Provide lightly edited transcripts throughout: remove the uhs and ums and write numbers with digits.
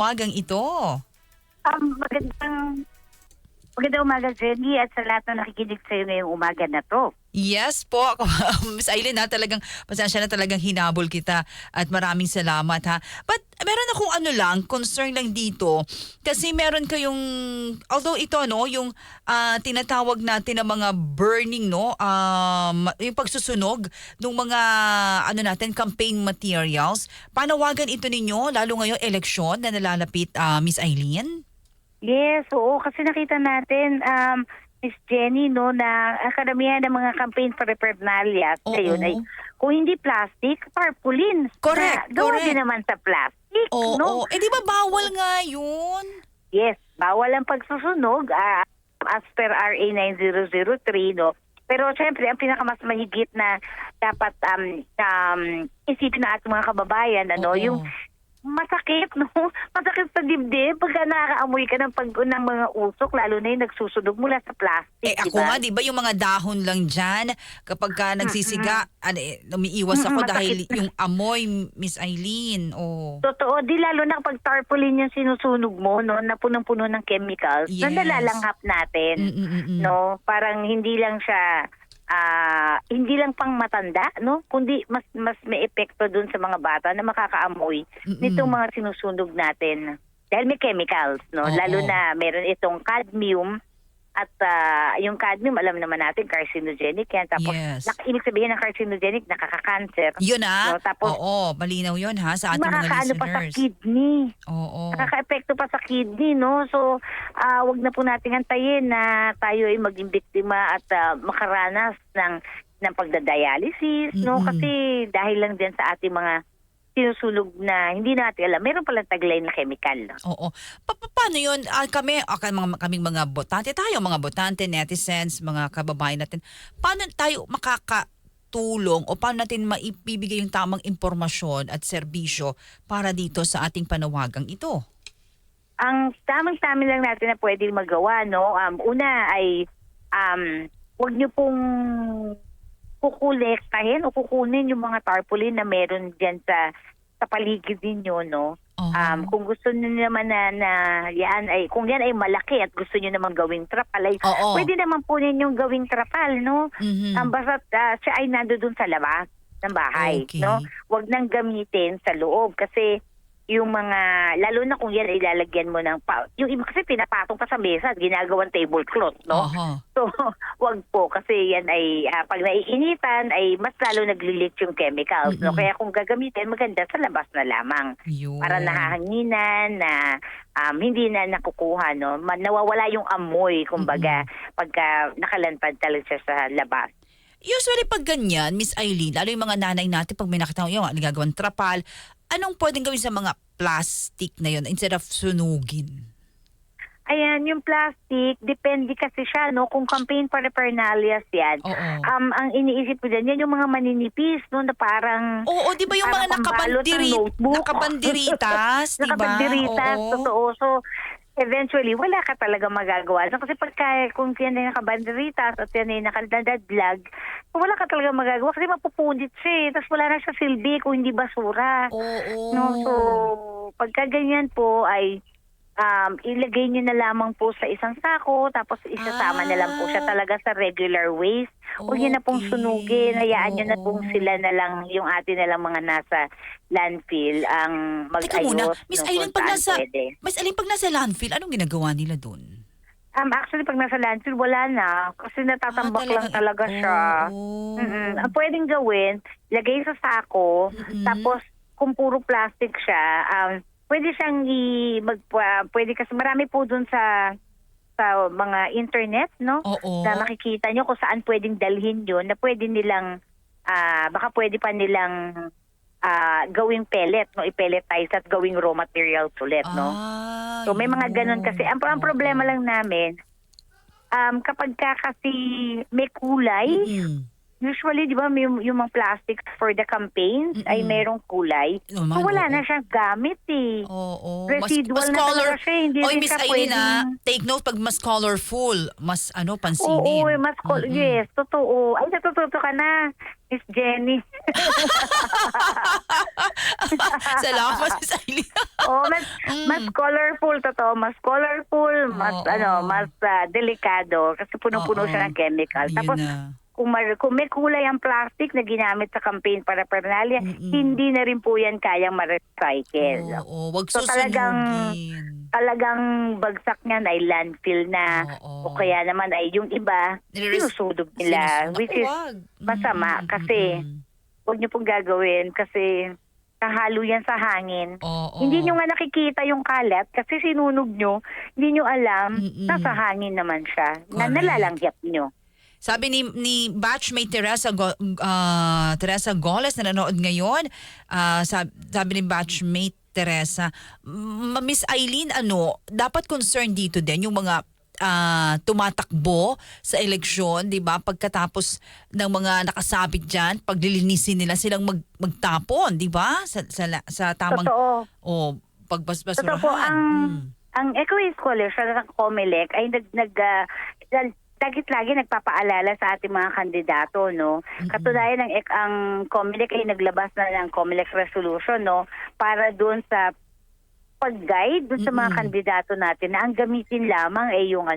Wagang ito. Magandang umaga, Jenny, at sa lahat na nakikinig sa'yo ngayong umaga na to. Yes po ako, Miss Aileen ha, talagang pasensya na talagang hinabol kita at maraming salamat ha. But meron akong concern lang dito kasi meron kayong, although ito yung tinatawag natin na mga burning yung pagsusunog ng mga natin campaign materials. Panawagan ito ninyo lalo ngayong eleksyon na nalalapit, Miss Aileen? Yes, oo, kasi nakita natin, Miss Jenny, no, na ang karamihan ng mga campaign for paraphernalia ngayon ay kung hindi plastic, tarpaulin. Correct, Gawa correct. din naman sa plastic, no? Di ba bawal nga yun? Yes, bawal ang pagsusunog as per RA 9003, no? Pero syempre, ang pinakamas mahigit na dapat isipin na ating mga kababayan, yung masakit, no? Masakit sa dibdib pagka nakakaamoy ka ng mga usok, lalo na yung nagsusunog mula sa plastic, Ako nga, di ba yung mga dahon lang dyan, kapag ka nagsisiga, umiiwas ako dahil yung amoy, Miss Aileen. Totoo, di lalo na kapag tarpaulin yung sinusunog mo, no, na punong-puno ng chemicals, na nalalanghap natin, no? Parang hindi lang siya hindi lang pang matanda, no, kundi mas may epekto dun sa mga bata na makakaamoy nitong mga sinusunog natin dahil may chemicals, no. Lalo na meron itong cadmium at yung cadmium alam naman natin carcinogenic yan, tapos ibig sabihin ng carcinogenic nakaka-cancer. Yun no? Tapos malinaw yun ha sa ating mga listeners. pa sa kidney. Nakaka-epekto pa sa kidney, no? So, wag na po nating antayin na tayo ay maging biktima at makaranas ng pagdadialysis, no? Kasi dahil lang din sa ating mga sinusunog na hindi natin alam, meron palang taglay na chemical. No? Paano yun? Kaming mga botante tayo, mga botante, netizens, mga kababayan natin, paano tayo makakatulong o paano natin maibibigay yung tamang impormasyon at serbisyo para dito sa ating panawagang ito? Ang tamang-tami lang natin na pwedeng magawa, no? Una ay huwag niyo pong kukolektahin o kukunin yung mga tarpaulin na meron diyan sa paligid niyo, no? Kung gusto niyo naman na yan ay kung yan ay malaki at gusto niyo naman gawing trapal ay pwede naman po ninyong gawing trapal, no? Basta siya ay nandoon sa labas ng bahay, no? Huwag nang gamitin sa loob kasi yung mga, lalo na kung yan ay lalagyan mo ng, yung iba kasi pinapatong pa sa mesa, ginagawang tablecloth, no? So, wag po kasi yan ay, pag naiinitan, ay mas lalo naglilit yung chemicals, no? Kaya kung gagamitin, maganda sa labas na lamang. Para nahahanginan, na hindi na nakukuha, no? Nawawala yung amoy, kumbaga, pagka nakalantad talaga siya sa labas. Usually pag ganyan, Miss Aileen, lalo yung mga nanay natin, pag may nakita yung nagagawang trapal, anong pwedeng gawin sa mga plastic na yun instead of sunugin? Ayan, yung plastic, depende kasi siya, no? Kung campaign paraphernalias yan, ang iniisip ko dyan, yan yung mga maninipis, no? Na parang... di ba yung mga nakabanderitas, di ba? Nakabanderitas, totoo. So, eventually, wala ka talaga magagawa. So, kasi kung yan ay nakabanderitas at yan ay nakadadadlag, wala ka talaga magagawa kasi mapupunit siya. Tapos wala na siya silbi kung hindi basura. No? So, pagka ganyan po ay ilagay nyo na lamang po sa isang sako, tapos isasama na lang po siya talaga sa regular waste. Huwag nyo na pong sunugin, hayaan nyo na pong sila na lang, yung atin na lang mga nasa landfill ang mag-ayos. Teka muna, Miss Aileen, pag nasa landfill, anong ginagawa nila doon? Actually, pag nasa landfill, wala na. Kasi natatambak lang talaga siya. Ang pwedeng gawin, lagay sa sako, tapos kung puro plastic siya, pwede siyang pwede kasi marami po dun sa mga internet, no? Na makikita nyo kung saan pwedeng dalhin yun, na pwede nilang, baka pwede pa nilang gawing pellet, no? I-pelletize at gawing raw materials ulit, no? So may mga ganun kasi. Ang problema lang namin, kapag kasi may kulay, Usually, di ba, yung mga plastics for the campaigns ay merong kulay. Naman, So, wala oo. na siyang gamit eh. Oo. Residual na talaga siya. Hindi Oy, rin Miss siya Aileen, pwedeng... take note pag mas colorful, mas Oo, pansinin. mas yes, totoo. Ay, natututo ka na, Miss Jenny. Salamat, Miss Aileen. Oh, mas colorful totoo, mas colorful, mas Oo. mas delikado kasi punong-puno Oo. siya ng chemical. Yun Tapos na. kung may kulay ang plastic na ginamit sa campaign para paraphernalia, hindi na rin po yan kayang ma-recycle. Oo, wag So susunugin. talagang bagsak niyan ay landfill na Oo. o kaya naman ay yung iba sinusudog nila, which is Wag. masama kasi huwag niyo pong gagawin kasi nahalo yan sa hangin. Oo. Hindi nyo nga nakikita yung kalat kasi sinunog nyo, hindi nyo alam, nasa hangin naman siya, na Correct. nalalangyap nyo. Sabi ni batchmate Teresa Goles na nanood ngayon, sabi ni batchmate Teresa, Miss Aileen, dapat concern dito din yung mga tumatakbo sa eleksyon, 'di ba? Pagkatapos ng mga nakasabit diyan, paglilinisin nila silang magtapon, 'di ba? Sa tamang Totoo. pagbasbasurahan. Totoo po, ang Eco Waste Coalition ng COMELEC ay lagi nagpapaalala sa ating mga kandidato, no? Katunayan ang COMELEC ay naglabas na ng COMELEC resolution, no? Para doon sa pag-guide doon sa mga kandidato natin na ang gamitin lamang ay yung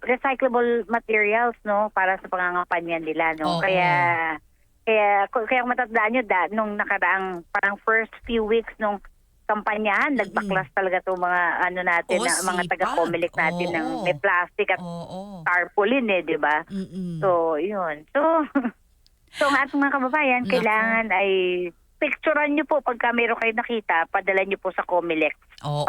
recyclable materials, no? Para sa pangangampanya nila, no? Oo. Kaya kung matandaan nyo, nung nakaraang parang first few weeks nung kampanyahan, nagbaklas talaga itong mga natin, na mga sipag. taga-COMELEC natin ng may plastic at tarpaulin di ba? So, yun. So ang ating mga kababayan, Nako. kailangan ay picturean nyo po pagka meron kayo nakita, padala nyo po sa COMELEC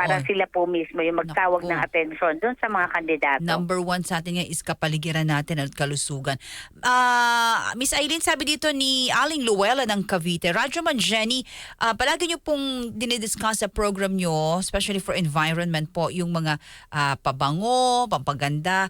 para sila po mismo yung magtawag Nako. ng atensyon doon sa mga kandidato. Number 1 sa atin ngayon is kapaligiran natin at kalusugan. Miss Aileen, sabi dito ni Aling Luella ng Cavite, Radyo Man Jenny, palagi nyo pong dinidiscuss sa program nyo, especially for environment po, yung mga pabango, pampaganda.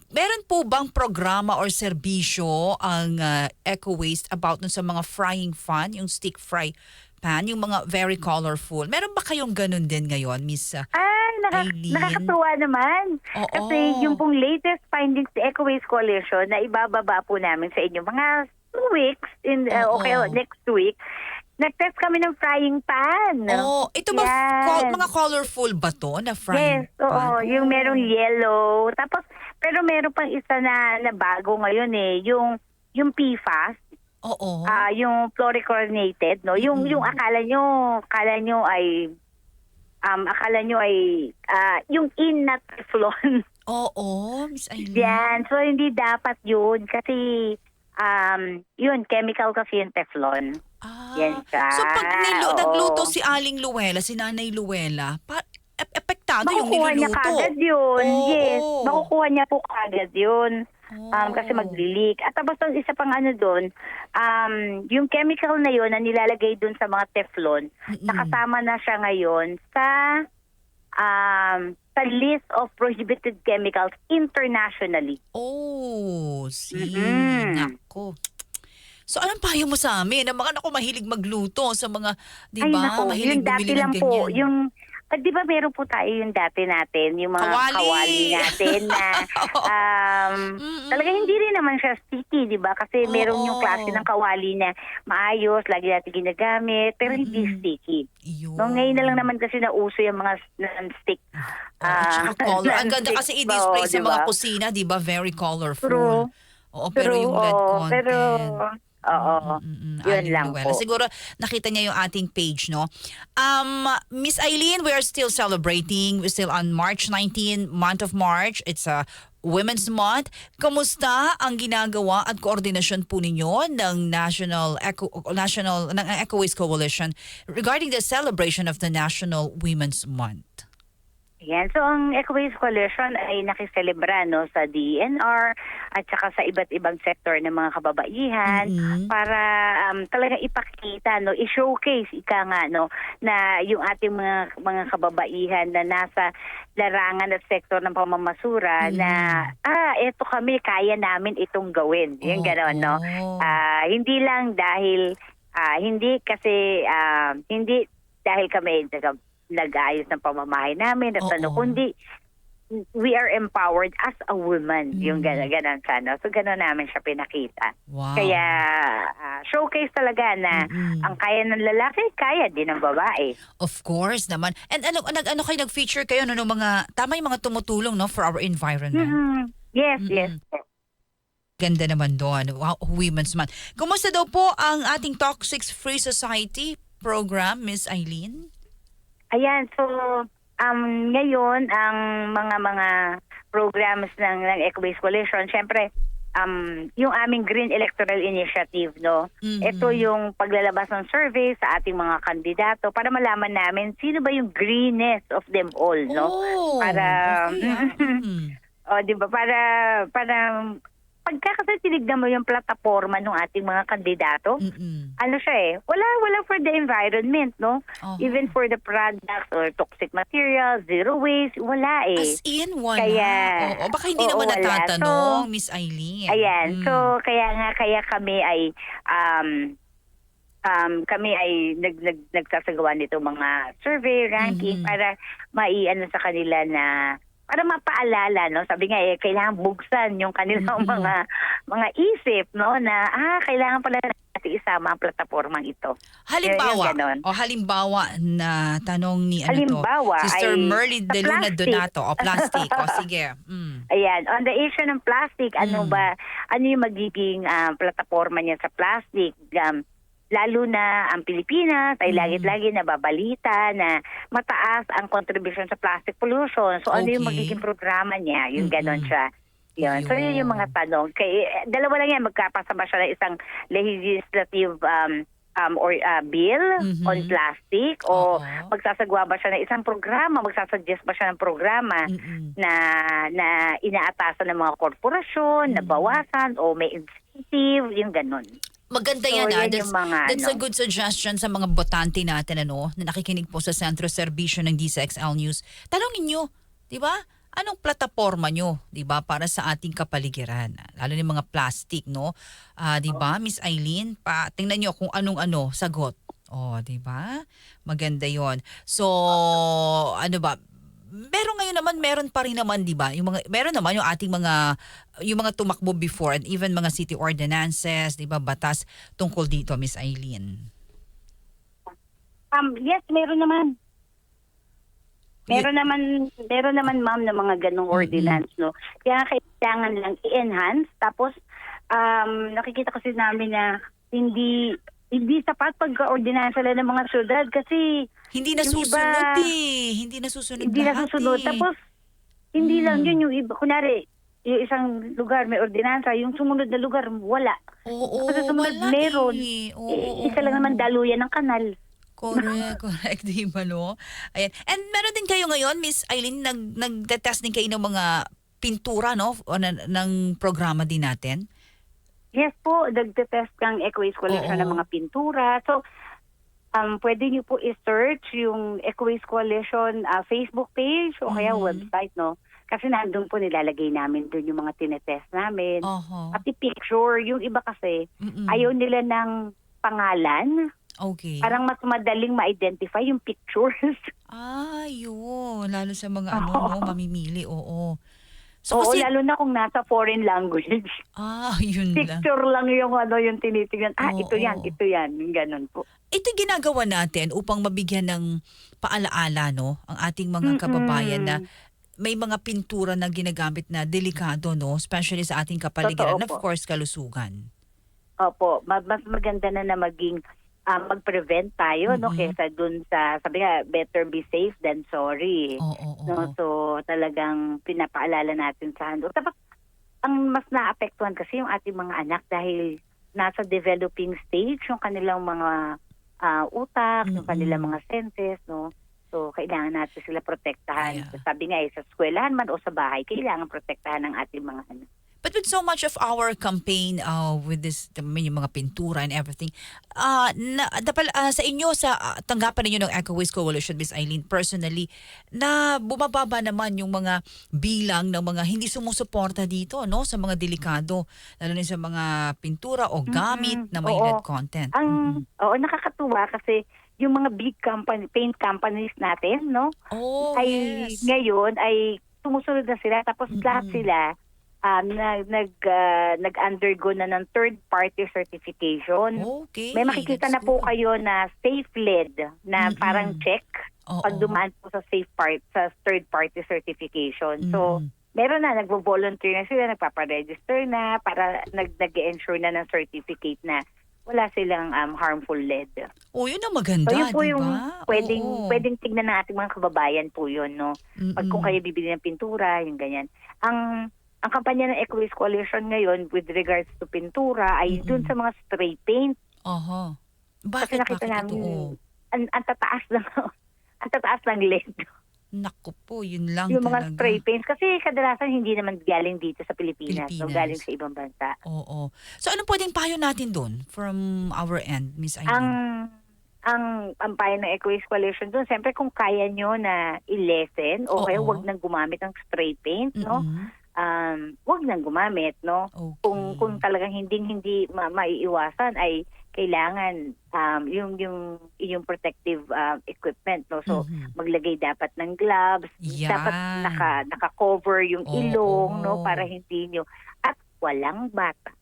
Meron po bang programa or serbisyo ang Eco Waste about nun sa mga frying pan, yung stick fry pan, yung mga very colorful? Meron ba kayong ganun din ngayon, Miss Aileen? Nakakatuwa naman. Oo. Kasi yung pong latest findings sa Eco Waste Coalition na ibababa po namin sa inyo mga 2 weeks, okay, next week, nag-test kami ng frying pan. Ito ba mga colorful ba to na frying Yes, pan? oo. Yung merong yellow. Tapos, pero meron pang isa na bago ngayon yung PFAS. Oo. Yung fluorochlorinated, no? Yung akala nyo ay yung na Teflon. Oo, Miss Aileen. Yan. So, hindi dapat yun. Kasi, yun, chemical kasi yung Teflon. Yan siya. So pag Oo. nagluto si Aling Luella, si Nanay Luella, epektado yung Makukuha niya niluluto. kagad yun. Oo. Yes. Makukuha niya po kagad yun. Kasi mag-leak. At tapos ang isa pang doon, yung chemical na yun na nilalagay doon sa mga Teflon, nakasama na siya ngayon sa list of prohibited chemicals internationally. Nako. So anong payo mo sa amin? Ang mga mahilig magluto sa mga, di Ay, ba? naku, Mahilig yung dati bumili ng lang ganyan. po, di ba meron po tayo yung dati natin, yung mga kawali natin na talaga hindi rin naman siya sticky, di ba? Kasi meron yung klase ng kawali na maayos, lagi natin ginagamit, pero hindi sticky. No, ngayon na lang naman kasi nauso yung mga non-stick. At saka color. Ang ganda kasi i-display sa diba? mga kusina, di ba? Very colorful. True. Pero yung lead content. Pero, yun Aling lang Luella. po. Siguro nakita niya yung ating page, no? Miss Aileen, we are still celebrating. We're still on March 19, month of March. It's a Women's Month. Kamusta ang ginagawa at koordinasyon po ninyo ng Eco Waste Coalition regarding the celebration of the National Women's Month? Yan. So, ang Eco Waste Coalition ay nakiselebra no, sa DNR at saka sa iba't ibang sektor ng mga kababaihan para talagang ipakita, no, i-showcase, ika nga, no, na yung ating mga kababaihan na nasa larangan at sektor ng pamamasura na, eto kami, kaya namin itong gawin. Yung gano'n, no? Hindi lang dahil, hindi dahil kami nag-aayos ng pamamahay namin at kundi we are empowered as a woman. Yung gano'n sana. So gano'n namin siya pinakita. Wow. Kaya showcase talaga na ang kaya ng lalaki, kaya din ng babae. Of course naman. And ano kayo nag-feature kayo no mga tama yung mga tumutulong no for our environment. Yes, yes. Ganda naman doon. Wow, Women's Month. Kumusta daw po ang ating Toxic Free Society program, Miss Eileen? Ayan, so ngayon ang mga programs ng Eco Waste Coalition, syempre yung aming Green Electoral Initiative, no. Ito yung paglalabas ng survey sa ating mga kandidato para malaman namin sino ba yung greenest of them all, no. Para di ba, para pagka kasi tinignan mo yung plataforma ng ating mga kandidato, ano siya wala for the environment, no? Even for the products or toxic materials, zero waste, wala As in, wala. Kaya, baka hindi naman natatanong, Miss Eileen. Ayan, so kaya kami ay nagsasagawa nito mga survey, ranking para maiano sa kanila na para mapaalala, no? Sabi nga kailangan buksan yung kanilang mga isip, no, na kailangan pala natin isama ang platapormang ito. Halimbawa na tanong ni Sister Merly De Luna Donato plastic. Sige. Ayan, on the issue ng plastic, ano yung magiging plataporma niya sa plastic? Lalo na ang Pilipinas ay lagi-lagi nababalita na mataas ang contribution sa plastic pollution. So ano yung magiging programa niya? Yung ganon siya. Yun. So yun yung mga tanong. Dalawa lang yan, magkapasa ba siya ng isang legislative bill on plastic o magsasagawa ba siya ng isang programa, magsasuggest ba siya ng programa na inaatasan ng mga korporasyon, na bawasan o may incentive, yung ganon. Maganda yan, that's a good suggestion sa mga botante natin na nakikinig po sa Sentro Serbisyo ng DCXL News. Tanongin nyo, di ba? Anong plataforma nyo, di ba, para sa ating kapaligiran? Lalo ng mga plastic, no? Di ba, Miss Eileen? Tingnan nyo kung anong sagot. Di ba? Maganda yon. So, ano ba? Pero ngayon naman meron pa rin naman, 'di ba? Meron naman yung ating mga tumakbo before and even mga city ordinances, 'di ba? Batas tungkol dito, Miss Eileen. Yes, meron naman. Meron naman ma'am na mga ganong ordinance, no. Kaya kailangan lang i-enhance, tapos nakikita kasi namin na hindi sapat pag-ordinansa lang ng mga syudad kasi hindi nasusunod Hindi nasusunod. Tapos, hindi lang yun yung iba. Kunwari, yung isang lugar may ordinansa, yung sumunod na lugar, wala. Sa sumunod, meron. Isa lang naman daluyan ng kanal. Correct, di ba, no? Ayan. And meron din kayo ngayon, Miss Eileen, nag-test din kayo ng mga pintura, no? O ng programa din natin? Yes po, nagte-test ng Eco Waste Coalition ng mga pintura. So, pwede niyo po i-search yung Eco Waste Coalition Facebook page o kaya website, no? Kasi nandun po nilalagay namin dun yung mga tinetest namin. At i-picture. Yung iba kasi, ayaw nila ng pangalan. Okay. Parang mas madaling ma-identify yung pictures. Yun. Lalo sa mga mamimili, So, kasi, lalo na kung nasa foreign language. Yun Picture lang yung yung tinitingnan. Ito yan. Ganun po. Ito ginagawa natin upang mabigyan ng paalaala, no? Ang ating mga kababayan na may mga pintura na ginagamit na delikado, no? Especially sa ating kapaligiran. Of course, kalusugan. Opo. Mas maganda na maging mag-prevent tayo, no, kaysa dun sa, sabi nga, better be safe than sorry. No, so talagang pinapaalala natin sa handle. Tapos ang mas naapektuhan kasi yung ating mga anak dahil nasa developing stage yung kanilang mga utak, yung kanilang mga senses, no. So, kailangan natin sila protektahan. Yeah. Sabi nga sa eskwelahan man o sa bahay, kailangan protektahan ng ating mga But with so much of our campaign with this, yung mga pintura and everything, sa inyo, tanggapan ninyo ng Eco Waste Coalition, Miss Eileen, personally, na bumababa naman yung mga bilang ng mga hindi sumusuporta dito, no, sa mga delikado, lalo na sa mga pintura o gamit na may lead content. Oo, nakakatuwa kasi yung mga big paint companies natin, no, ngayon ay sumusunod na sila, tapos lahat sila nag-undergo na ng third-party certification. Okay, May makikita na po kayo na safe-led na parang check pag dumaan po sa third-party certification. So, meron na, nagvo-volunteer na sila, nagpaparegister na para nag-ensure na ng certificate na wala silang harmful lead. Yun ang maganda, so, yun po diba? yung pwedeng tignan ng ating mga kababayan po yun, no? Pag kung kayo bibili ng pintura, yung ganyan. Ang kampanya ng Eco Waste Coalition ngayon with regards to pintura ay dun sa mga spray paint. Bakit? Kasi nakita namin ang tataas ng lead. Naku po, yun lang yung talaga. Mga spray paints. Kasi kadalasan hindi naman galing dito sa Pilipinas. So galing sa ibang bansa. Oo. So anong pwedeng payo natin doon from our end, Miss Eileen? Ang payo ng Eco Waste Coalition doon, siyempre kung kaya nyo na i-lessen o kaya wag nang gumamit ng spray paint, no? Wag nang gumamit, no? Okay. Kung talagang hindi maiiwasan ay kailangan yung protective equipment, no? So maglagay dapat ng gloves, dapat naka-cover yung ilong, no, para hindi nyo at walang bata.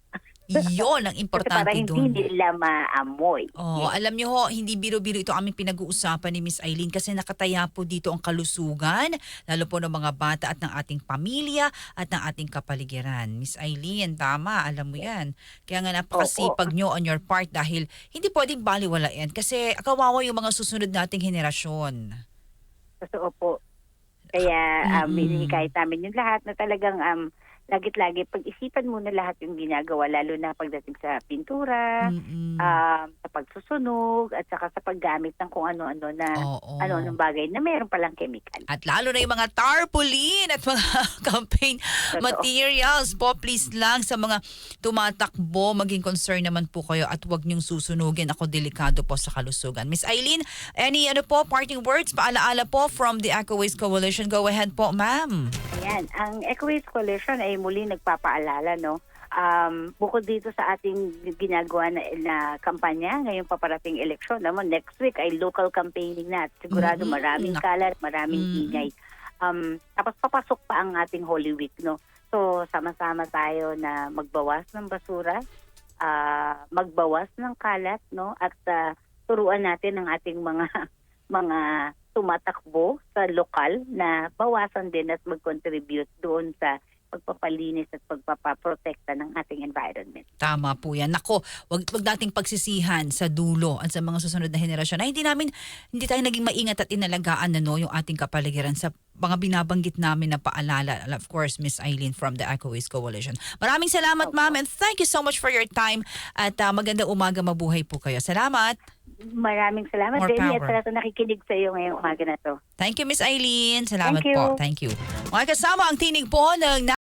Iyon ang importante para doon. hindi nila maamoy. Alam niyo ho, hindi biro-biro ito aming pinag-uusapan ni Miss Eileen kasi nakataya po dito ang kalusugan, lalo po ng mga bata at ng ating pamilya at ng ating kapaligiran. Miss Eileen, tama, alam mo yan. Kaya nga napakasipag nyo on your part dahil hindi pwedeng baliwalain kasi kawawa yung mga susunod nating henerasyon. Totoo po. Kaya hinihikayat namin yung lahat na talagang lagi-lagi pag-isipan muna lahat yung ginagawa, lalo na pagdating sa pintura, sa pagsusunog, at saka sa paggamit ng kung ano-ano na ano-anong bagay na mayroon palang chemical. At lalo na yung mga tarpaulin at mga campaign materials po, please lang sa mga tumatakbo, maging concern naman po kayo at huwag niyong susunugin. Ako delikado po sa kalusugan. Miss Eileen, any parting words, paalaala po from the Eco Waste Coalition? Go ahead po, ma'am. Ayan, ang Eco Waste Coalition ay muli nagpapaalala, no? Bukod dito sa ating ginagawa na kampanya, ngayong paparating eleksyon, naman next week ay local campaigning na. Sigurado maraming kalat, maraming ingay. Tapos papasok pa ang ating Holy Week, no? So, sama-sama tayo na magbawas ng basura, magbawas ng kalat, no? At turuan natin ang ating mga tumatakbo sa lokal na bawasan din at mag-contribute doon sa pagpapalinis at pagpapaprotekta ng ating environment. Tama po yan. Nako, wag nating pagsisihan sa dulo at sa mga susunod na henerasyon na hindi tayo naging maingat at inalagaan yung ating kapaligiran sa mga binabanggit namin na paalala. Of course, Miss Eileen from the Eco Waste Coalition. Maraming salamat, ma'am, and thank you so much for your time at magandang umaga, mabuhay po kayo. Salamat. Maraming salamat, Jenny, at sa nakikinig sa iyo ngayong umaga na to. Thank you, Miss Eileen. Salamat Thank you. po. Thank you. Mga kasama, ang tinig po ng